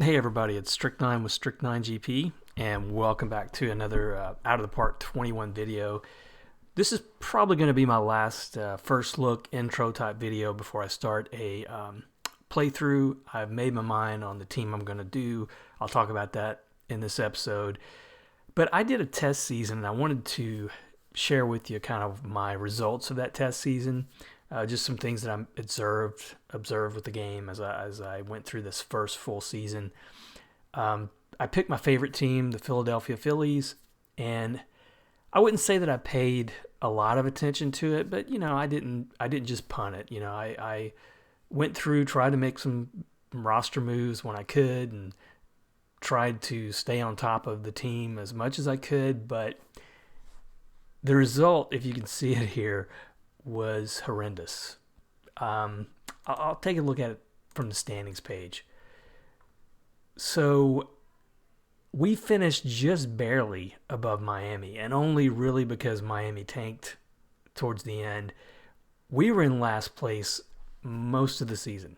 Hey everybody, it's Strict9 with Strict9 GP, and welcome back to another Out of the Park 21 video. This is probably going to be my last first look intro type video before I start a playthrough. I've made my mind on the team I'm going to do. I'll talk about that in this episode. But I did a test season, and I wanted to share with you kind of my results of that test season. Just some things that I observed with the game as I went through this first full season. I picked my favorite team, the Philadelphia Phillies, and I wouldn't say that I paid a lot of attention to it, but I didn't just punt it. I went through, tried to make some roster moves when I could, and tried to stay on top of the team as much as I could. But the result, if you can see it here, was horrendous. I'll take a look at it from the standings page. So we finished just barely above Miami, and only really because Miami tanked towards the end. We were in last place most of the season.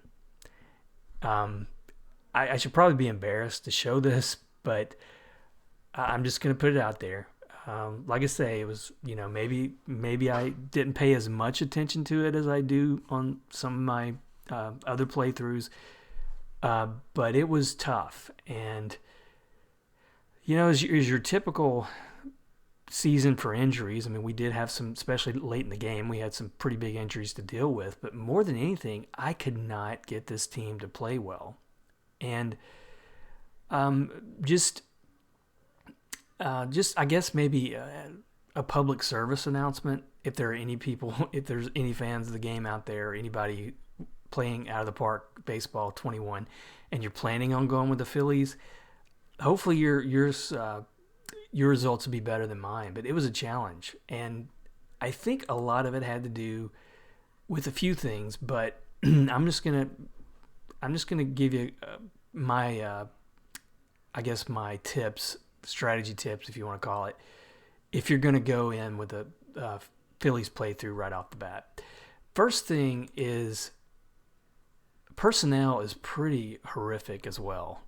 I should probably be embarrassed to show this, but I'm just going to put it out there. Like I say, it was, maybe I didn't pay as much attention to it as I do on some of my other playthroughs, but it was tough. And, as your typical season for injuries, I mean, we did have some, especially late in the game, we had some pretty big injuries to deal with. But more than anything, I could not get this team to play well. And just I guess maybe a public service announcement. If there are any people, if there's any fans of the game out there, anybody playing Out of the Park Baseball 21, and you're planning on going with the Phillies, hopefully your results will be better than mine. But it was a challenge, and I think a lot of it had to do with a few things. But I'm just gonna give you my my tips. Strategy tips, if you want to call it, if you're going to go in with a Phillies playthrough right off the bat. First thing is, personnel is pretty horrific as well.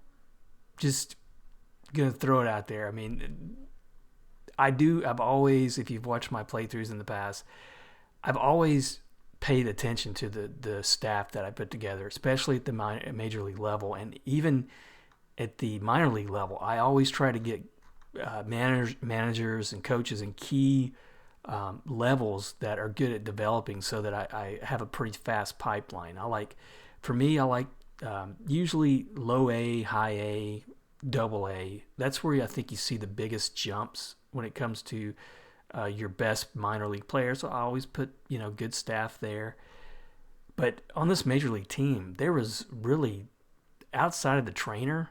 Just going to throw it out there. I mean, I've always, if you've watched my playthroughs in the past, I've always paid attention to the staff that I put together, especially at the major league level, and even at the minor league level. I always try to get managers and coaches in key levels that are good at developing, so that I have a pretty fast pipeline. I like usually low A, high A, double A. That's where I think you see the biggest jumps when it comes to your best minor league players. So I always put good staff there. But on this major league team, there was really, outside of the trainer,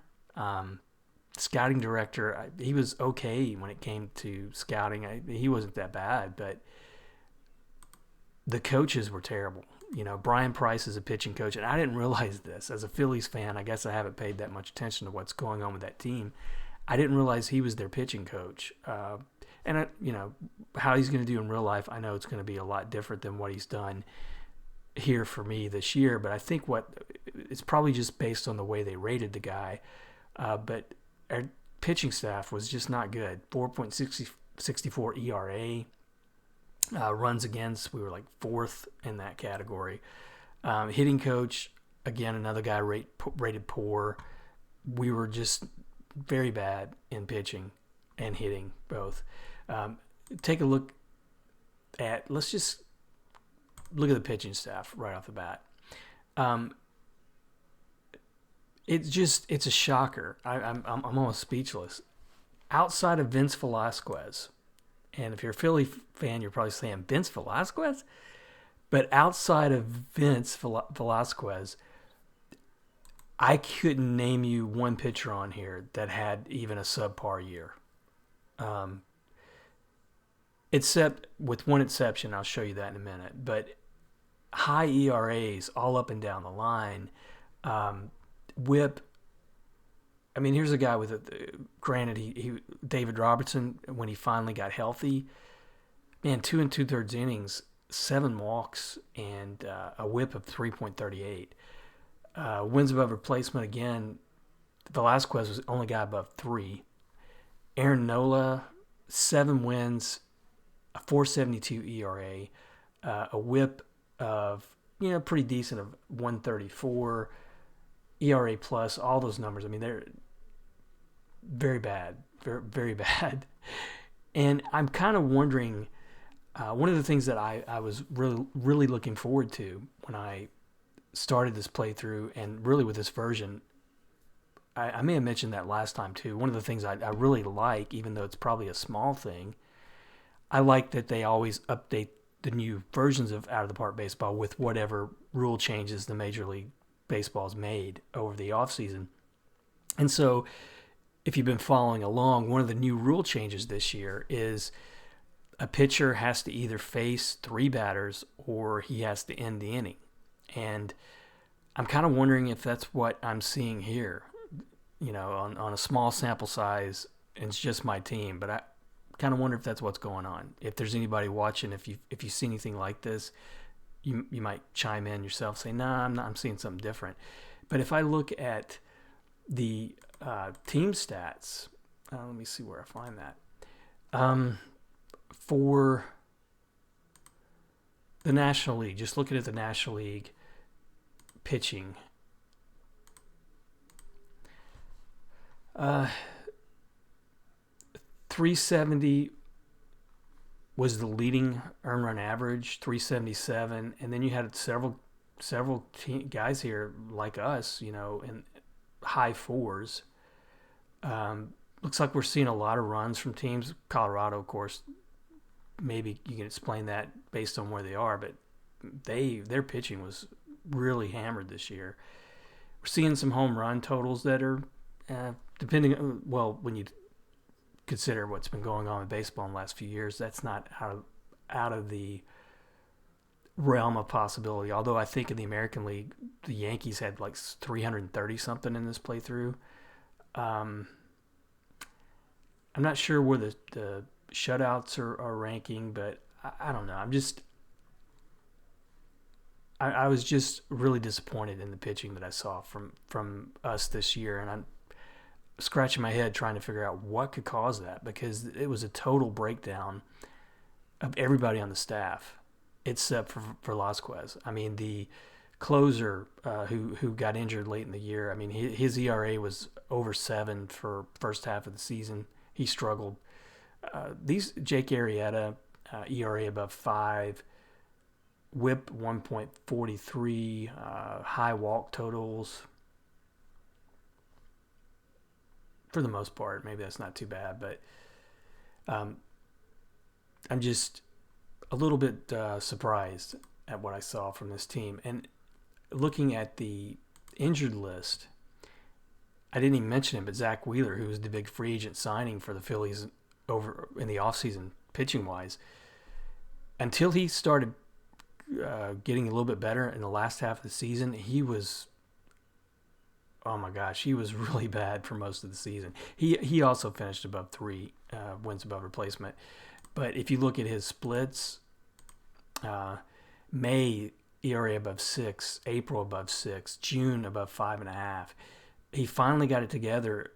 scouting director, he was okay when it came to scouting. He wasn't that bad, but the coaches were terrible. Brian Price is a pitching coach, and I didn't realize this. As a Phillies fan, I guess I haven't paid that much attention to what's going on with that team. I didn't realize he was their pitching coach. And how he's going to do in real life, I know it's going to be a lot different than what he's done here for me this year, but I think it's probably just based on the way they rated the guy. But our pitching staff was just not good. 4.64 ERA. Runs against, we were like fourth in that category. Hitting coach, again, another guy rated poor. We were just very bad in pitching and hitting both. Take a look at, let's just look at the pitching staff right off the bat. It's a shocker. I'm almost speechless. Outside of Vince Velasquez, and if you're a Philly fan, you're probably saying, Vince Velasquez? But outside of Vince Velasquez, I couldn't name you one pitcher on here that had even a subpar year. Except with one exception, I'll show you that in a minute. But high ERAs all up and down the line. Whip. I mean, here's a guy with granted, he David Robertson, when he finally got healthy, man, 2 2/3 innings, 7 walks, and a whip of 3.38. Wins above replacement again, Velasquez was the only guy above 3. Aaron Nola, 7 wins, a 4.72 ERA, a WHIP of pretty decent of 134, ERA plus, all those numbers. I mean, they're very bad, very very bad. And I'm kind of wondering. One of the things that I was really looking forward to when I started this playthrough, and really with this version, I may have mentioned that last time too. One of the things I really like, even though it's probably a small thing, I like that they always update the new versions of Out of the Park Baseball with whatever rule changes the Major League Baseball's made over the offseason. And so, if you've been following along, one of the new rule changes this year is a pitcher has to either face 3 batters or he has to end the inning. And I'm kind of wondering if that's what I'm seeing here, on a small sample size, and it's just my team. But I kind of wonder if that's what's going on. If there's anybody watching, if you see anything like this, you might chime in yourself, say, nah, I'm seeing something different. But if I look at the team stats, let me see where I find that. For the National League, just looking at the National League pitching, 370 was the leading earned run average, 377, and then you had several guys here like us, in high 4s. Looks like we're seeing a lot of runs from teams. Colorado, of course, maybe you can explain that based on where they are, but their pitching was really hammered this year. We're seeing some home run totals that are when you consider what's been going on in baseball in the last few years, that's not out of the realm of possibility. Although I think in the American League, the Yankees had like 330 something in this playthrough. I'm not sure where the shutouts are ranking, but I don't know. I was just really disappointed in the pitching that I saw from us this year, and I'm scratching my head trying to figure out what could cause that, because it was a total breakdown of everybody on the staff except for Velasquez. I mean, the closer who got injured late in the year, I mean, his ERA was over 7 for first half of the season. He struggled. Jake Arrieta, ERA above 5, WHIP 1.43, high walk totals. For the most part, maybe that's not too bad, but I'm just a little bit surprised at what I saw from this team. And looking at the injured list, I didn't even mention him, but Zach Wheeler, who was the big free agent signing for the Phillies over in the offseason, pitching-wise, until he started getting a little bit better in the last half of the season, he was, oh my gosh, he was really bad for most of the season. He also finished above 3 wins above replacement. But if you look at his splits, May ERA above 6, April above 6, June above 5.5. He finally got it together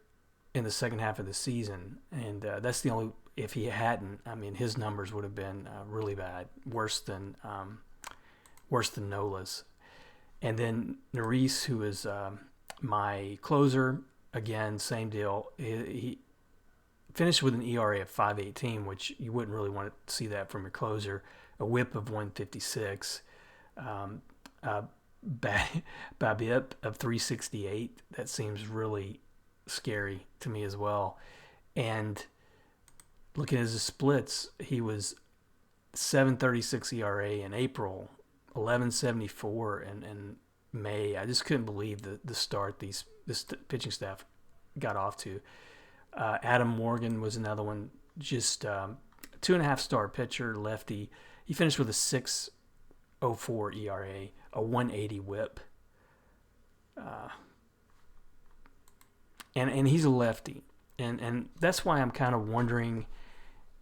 in the second half of the season, and that's the only. If he hadn't, I mean, his numbers would have been really bad, worse than Nola's. And then Neris, who is my closer, again, same deal. He finished with an ERA of 5.18, which you wouldn't really want to see that from your closer. A WHIP of 156, BABIP of 368. That seems really scary to me as well. And looking at his splits, he was 7.36 ERA in April, 11.74 in May. I just couldn't believe the start this pitching staff got off to. Adam Morgan was another one, just 2.5 star pitcher, lefty. He finished with a 6.04 ERA, a 180 WHIP. And he's a lefty. And that's why I'm kind of wondering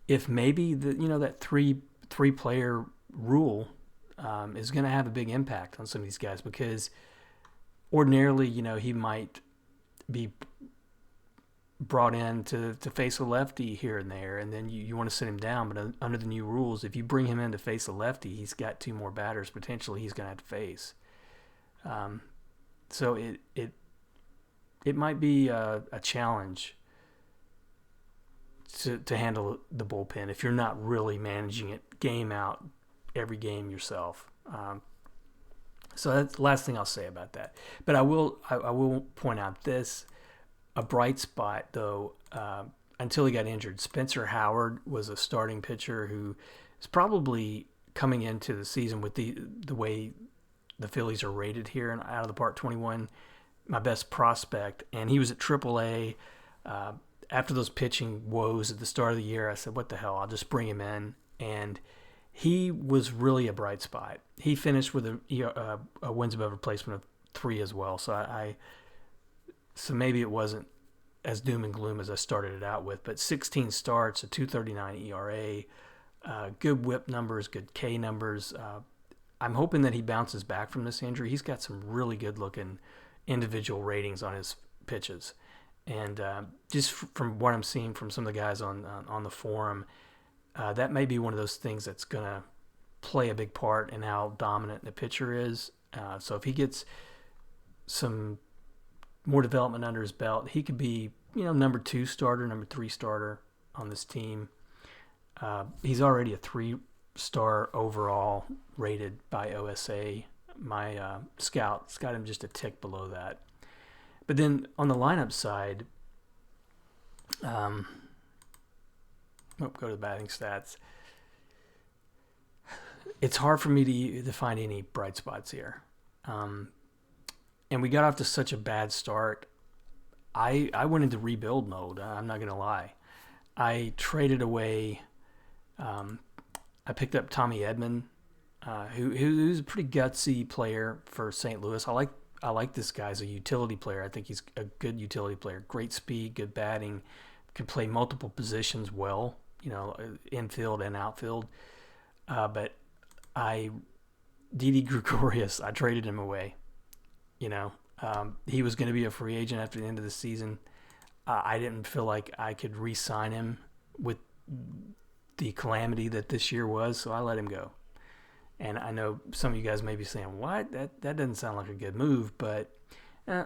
if maybe that three player rule is going to have a big impact on some of these guys, because ordinarily, he might be brought in to face a lefty here and there, and then you want to sit him down. But under the new rules, if you bring him in to face a lefty, he's got two more batters potentially he's going to have to face. So it might be a challenge to handle the bullpen if you're not really managing it game out every game yourself. So that's the last thing I'll say about that. But I will point out this. A bright spot, though, until he got injured. Spencer Howard was a starting pitcher who is probably coming into the season with the way the Phillies are rated here and out of the Park 21, my best prospect. And he was at AAA. After those pitching woes at the start of the year, I said, what the hell, I'll just bring him in. And he was really a bright spot. He finished with a wins above replacement of 3 as well. So maybe it wasn't as doom and gloom as I started it out with, but 16 starts, a 2.39 ERA, good WHIP numbers, good K numbers. I'm hoping that he bounces back from this injury. He's got some really good looking individual ratings on his pitches. And just from what I'm seeing from some of the guys on the forum, that may be one of those things that's going to play a big part in how dominant the pitcher is. So if he gets some more development under his belt, he could be, number 2 starter, number 3 starter on this team. He's already a 3-star overall rated by OSA. My scout's got him just a tick below that. But then on the lineup side, go to the batting stats. It's hard for me to find any bright spots here. And we got off to such a bad start. I went into rebuild mode. I'm not going to lie. I traded away. I picked up Tommy Edman, who's a pretty gutsy player for St. Louis. I like this guy as a utility player. I think he's a good utility player. Great speed, good batting, can play multiple positions well. Infield and outfield. But Didi Gregorius, I traded him away. He was going to be a free agent after the end of the season. I didn't feel like I could re-sign him with the calamity that this year was, so I let him go. And I know some of you guys may be saying, what? That doesn't sound like a good move, but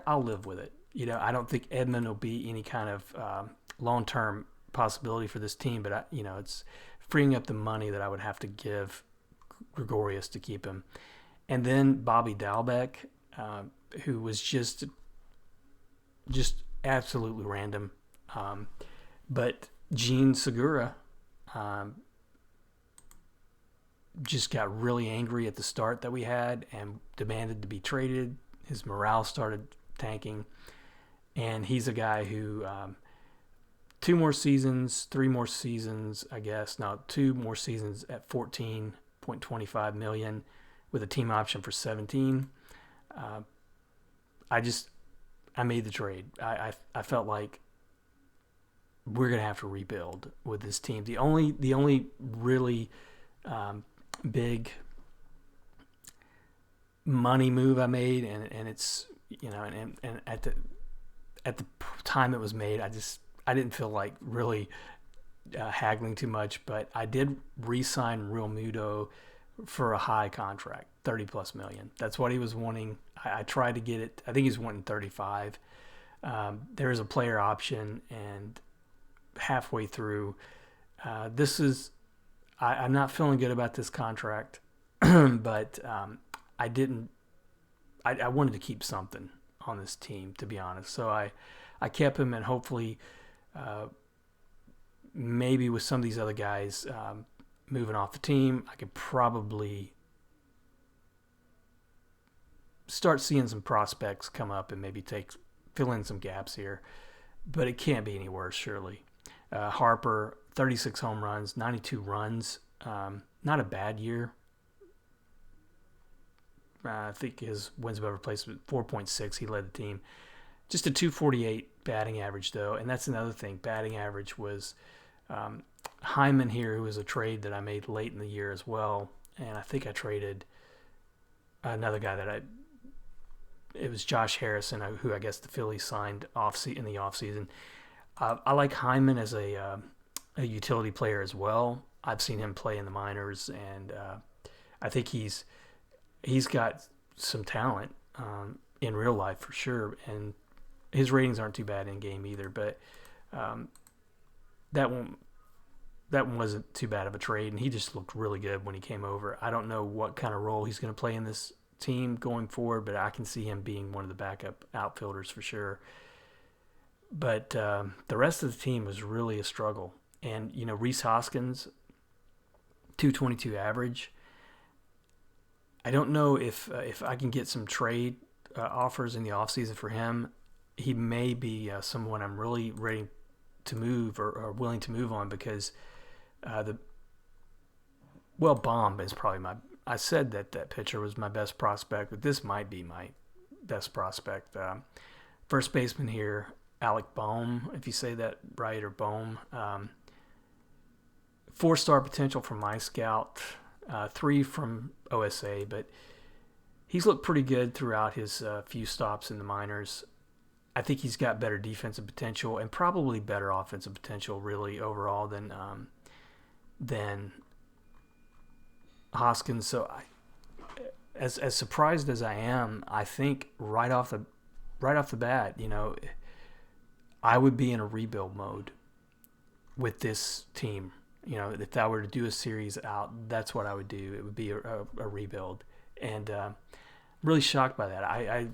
I'll live with it. I don't think Edmund will be any kind of long-term possibility for this team, but it's freeing up the money that I would have to give Gregorius to keep him. And then Bobby Dalbec, who was just absolutely random. But Gene Segura just got really angry at the start that we had and demanded to be traded. His morale started tanking. And he's a guy who 2 more seasons, 3 more seasons, I guess. No, 2 more seasons at $14.25 million with a team option for 17. I made the trade. I felt like we're gonna have to rebuild with this team. The only really big money move I made, and it's and at the time it was made, I didn't feel like really haggling too much, but I did re-sign Real Muto for a high contract, $30+ million. That's what he was wanting. I tried to get it. I think he's wanting 35. There is a player option, and halfway through, I'm not feeling good about this contract, but I wanted to keep something on this team, to be honest. So I kept him, and hopefully, maybe with some of these other guys moving off the team, I could probably start seeing some prospects come up and maybe fill in some gaps here. But it can't be any worse, surely. Harper, 36 home runs, 92 runs. Not a bad year. I think his wins above replacement, 4.6. He led the team. Just a 248 batting average, though. And that's another thing. Batting average was Hyman here, who was a trade that I made late in the year as well. And I think I traded another guy that it was Josh Harrison, who I guess the Phillies signed in the offseason. I like Hyman as a utility player as well. I've seen him play in the minors, and I think he's got some talent in real life for sure, and his ratings aren't too bad in game either. But um, that one wasn't too bad of a trade, and he just looked really good when he came over. I don't know what kind of role he's going to play in this team going forward, but I can see him being one of the backup outfielders for sure. But the rest of the team was really a struggle. And, Rhys Hoskins, 222 average. I don't know if I can get some trade offers in the offseason for him. He may be someone I'm really ready to move or willing to move on because Baum is probably I said that pitcher was my best prospect, but this might be my best prospect. First baseman here, Alec Bohm, if you say that right, or Bohm. 4-star potential from my scout, 3 from OSA, but he's looked pretty good throughout his few stops in the minors. I think he's got better defensive potential and probably better offensive potential, really, overall than Hoskins. So, as surprised as I am, I think right off the bat, I would be in a rebuild mode with this team. If I were to do a series out, that's what I would do. It would be a rebuild. And really shocked by that. I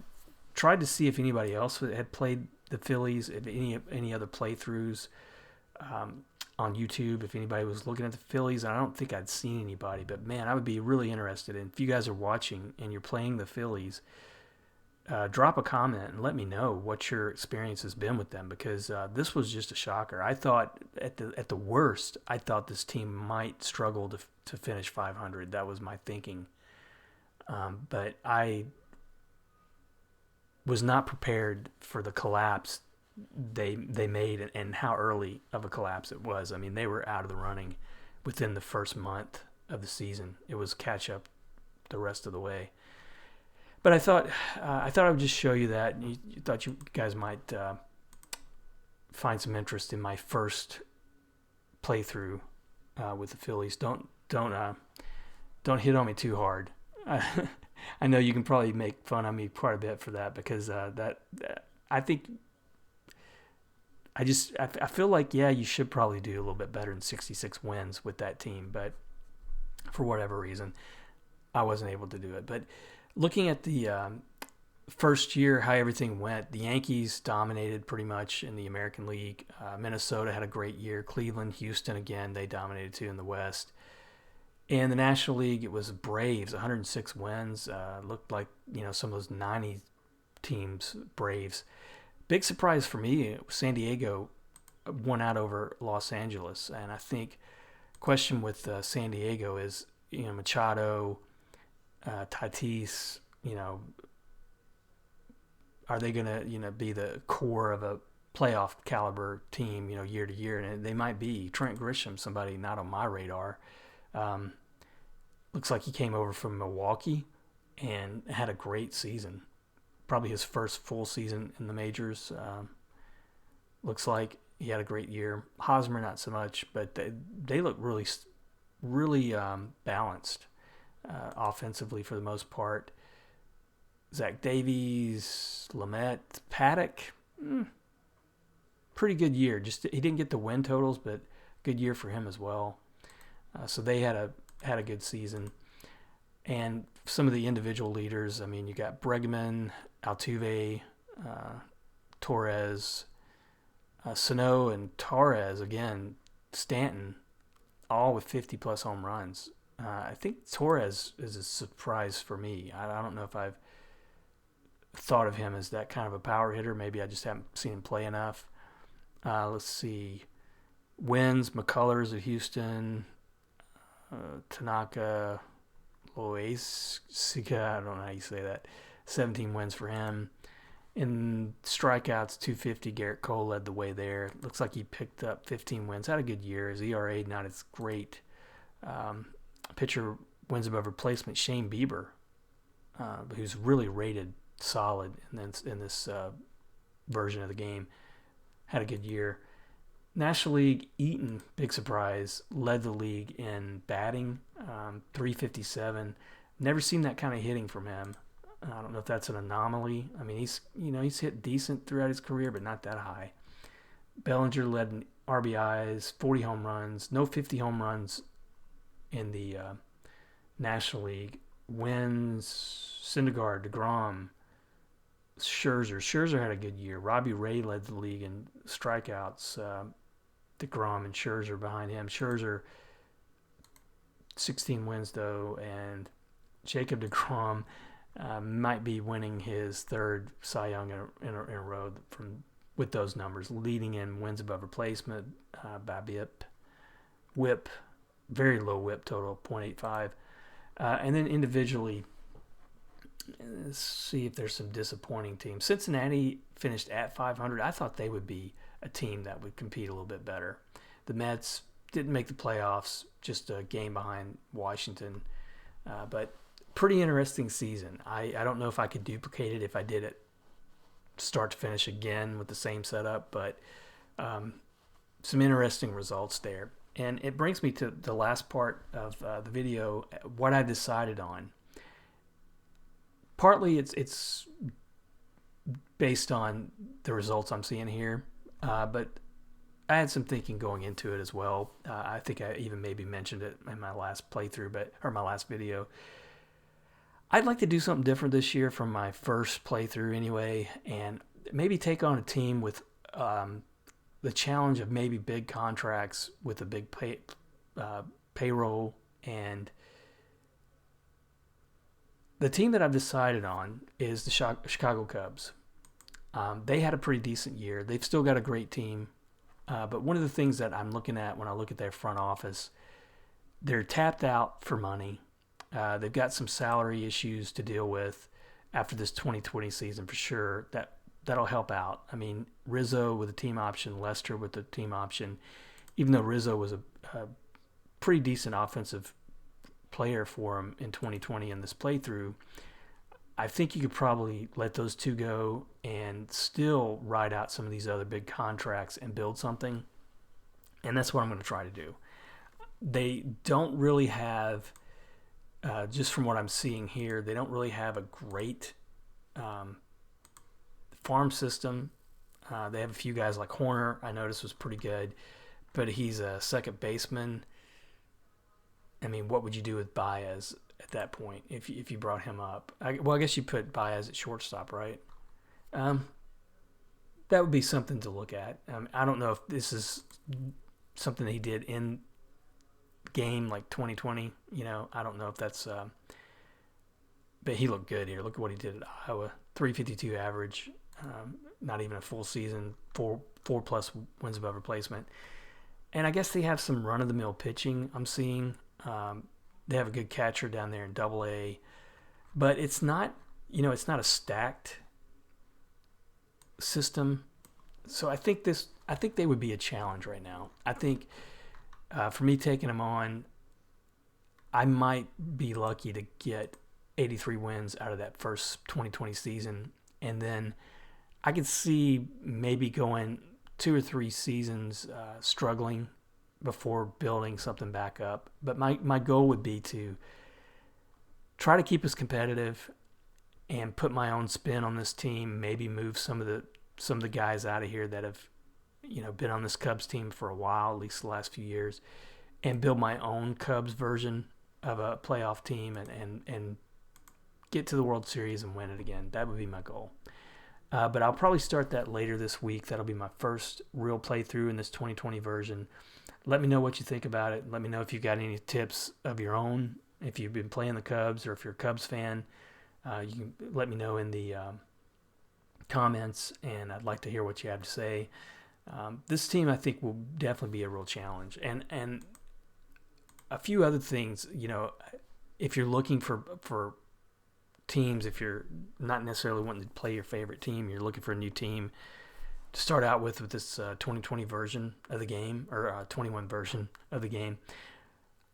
tried to see if anybody else had played the Phillies, if any other playthroughs on YouTube, if anybody was looking at the Phillies. I don't think I'd seen anybody, but man, I would be really interested in, if you guys are watching and you're playing the Phillies, drop a comment and let me know what your experience has been with them, because this was just a shocker. I thought at the worst, I thought this team might struggle to finish 500. That was my thinking. But I was not prepared for the collapse they made and how early of a collapse it was. I mean, they were out of the running within the first month of the season. It was catch up the rest of the way. But I thought I would just show you that. You thought you guys might find some interest in my first playthrough with the Phillies. Don't hit on me too hard. I know you can probably make fun of me quite a bit for that, because I think I feel like, yeah, you should probably do a little bit better than 66 wins with that team, but for whatever reason, I wasn't able to do it. But looking at the first year, how everything went, the Yankees dominated pretty much in the American League. Minnesota had a great year. Cleveland, Houston, again, they dominated too in the West. In the National League, it was Braves, 106 wins. Looked like, some of those 90 teams, Braves. Big surprise for me, San Diego won out over Los Angeles. And I think question with San Diego is, Machado, Tatis, are they going to, be the core of a playoff caliber team, year to year? And they might be. Trent Grisham, somebody not on my radar. Looks like he came over from Milwaukee and had a great season. Probably his first full season in the majors. Looks like he had a great year. Hosmer, not so much, but they look really, really balanced offensively for the most part. Zach Davies, Lamet, Paddock, pretty good year. Just he didn't get the win totals, but good year for him as well. So they had a good season. And some of the individual leaders, I mean, you got Bregman, Altuve, Torres, Sano, and Torres, again, Stanton, all with 50-plus home runs. I think Torres is a surprise for me. I don't know if I've thought of him as that kind of a power hitter. Maybe I just haven't seen him play enough. Let's see. Wins, McCullers of Houston, Tanaka, Loaiska, I don't know how you say that. 17 wins for him. In strikeouts, 250, Garrett Cole led the way there. Looks like he picked up 15 wins. Had a good year. His ERA not as great. Pitcher wins above replacement, Shane Bieber, who's really rated solid in this version of the game. Had a good year. National League, Eaton, big surprise, led the league in batting, 357. Never seen that kind of hitting from him. I don't know if that's an anomaly. I mean, he's hit decent throughout his career, but not that high. Bellinger led in RBIs, 40 home runs, no 50 home runs in the National League. Wins, Syndergaard, DeGrom, Scherzer. Scherzer had a good year. Robbie Ray led the league in strikeouts. DeGrom and Scherzer behind him. Scherzer, 16 wins though, and Jacob DeGrom might be winning his third Cy Young in a row with those numbers, leading in wins above replacement, BABIP, WHIP, very low WHIP total, 0.85. And then individually, let's see if there's some disappointing teams. Cincinnati finished at 500. I thought they would be a team that would compete a little bit better. The Mets didn't make the playoffs, just a game behind Washington. But pretty interesting season. I don't know if I could duplicate it if I did it start to finish again with the same setup, but some interesting results there. And it brings me to the last part of the video, what I decided on. Partly it's based on the results I'm seeing here, but I had some thinking going into it as well. I think I even maybe mentioned it in my last playthrough, or my last video. I'd like to do something different this year from my first playthrough anyway, and maybe take on a team with the challenge of maybe big contracts with a big payroll. And the team that I've decided on is the Chicago Cubs. They had a pretty decent year. They've still got a great team. But one of the things that I'm looking at when I look at their front office, they're tapped out for money. They've got some salary issues to deal with after this 2020 season for sure. That'll help out. I mean, Rizzo with a team option, Lester with the team option. Even though Rizzo was a pretty decent offensive player for him in 2020 in this playthrough, I think you could probably let those two go and still ride out some of these other big contracts and build something. And that's what I'm going to try to do. They don't really have, just from what I'm seeing here, they don't really have a great farm system. They have a few guys like Horner, I noticed was pretty good, but he's a second baseman. I mean, what would you do with Baez at that point if you brought him up? I guess you put Baez at shortstop, right? That would be something to look at. I don't know if this is something that he did in game like 2020. I don't know if that's... but he looked good here. Look at what he did at Iowa. 352 average. Not even a full season. Four plus wins above replacement. And I guess they have some run-of-the-mill pitching I'm seeing. They have a good catcher down there in Double-A. But it's not, it's not a stacked system. So I think they would be a challenge right now. I think for me taking them on, I might be lucky to get 83 wins out of that first 2020 season. And then I could see maybe going 2 or 3 seasons struggling before building something back up. But my goal would be to try to keep us competitive and put my own spin on this team, maybe move some of the guys out of here that have been on this Cubs team for a while, at least the last few years, and build my own Cubs version of a playoff team and get to the World Series and win it again. That would be my goal. But I'll probably start that later this week. That'll be my first real playthrough in this 2020 version. Let me know what you think about it. Let me know if you've got any tips of your own. If you've been playing the Cubs or if you're a Cubs fan, you can let me know in the comments, and I'd like to hear what you have to say. This team, I think, will definitely be a real challenge. And a few other things, if you're looking for teams, if you're not necessarily wanting to play your favorite team, you're looking for a new team to start out with this 2020 version of the game, or 21 version of the game.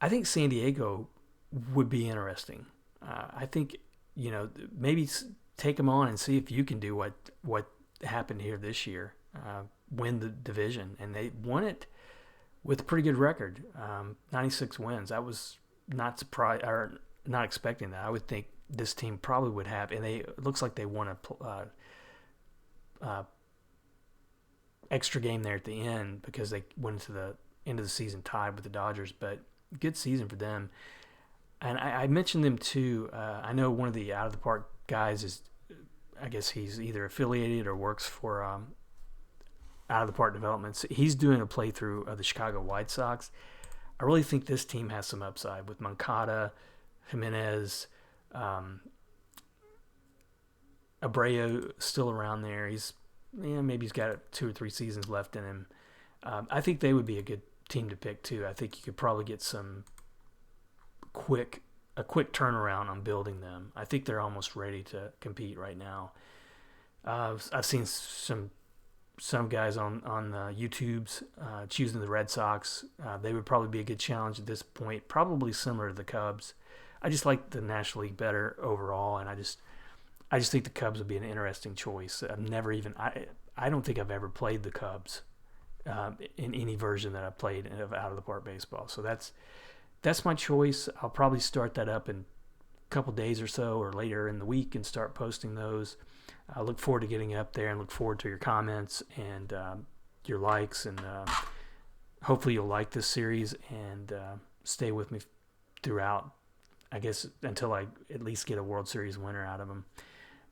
I think San Diego would be interesting. I think, maybe take them on and see if you can do what happened here this year. Win the division, and they won it with a pretty good record, 96 wins. I was not surprised or not expecting that. I would think this team probably would have, and it looks like they won a extra game there at the end because they went into the end of the season tied with the Dodgers. But good season for them. And I mentioned them too. I know one of the Out of the Park guys is, I guess he's either affiliated or works for Out of the Park Developments. He's doing a playthrough of the Chicago White Sox. I really think this team has some upside with Moncada, Jimenez, Abreu still around there. Maybe he's got 2 or 3 seasons left in him. I think they would be a good team to pick too. I think you could probably get a quick turnaround on building them. I think they're almost ready to compete right now. I've seen some guys on YouTube's choosing the Red Sox. They would probably be a good challenge at this point, probably similar to the Cubs. I just like the National League better overall, and I just think the Cubs would be an interesting choice. I don't think I've ever played the Cubs in any version that I've played of Out of the Park Baseball. So that's my choice. I'll probably start that up in a couple days or so or later in the week and start posting those. I look forward to getting up there and look forward to your comments and your likes. And hopefully you'll like this series and stay with me throughout, I guess, until I at least get a World Series winner out of them.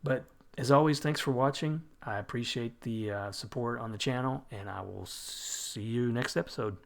But as always, thanks for watching. I appreciate the support on the channel, and I will see you next episode.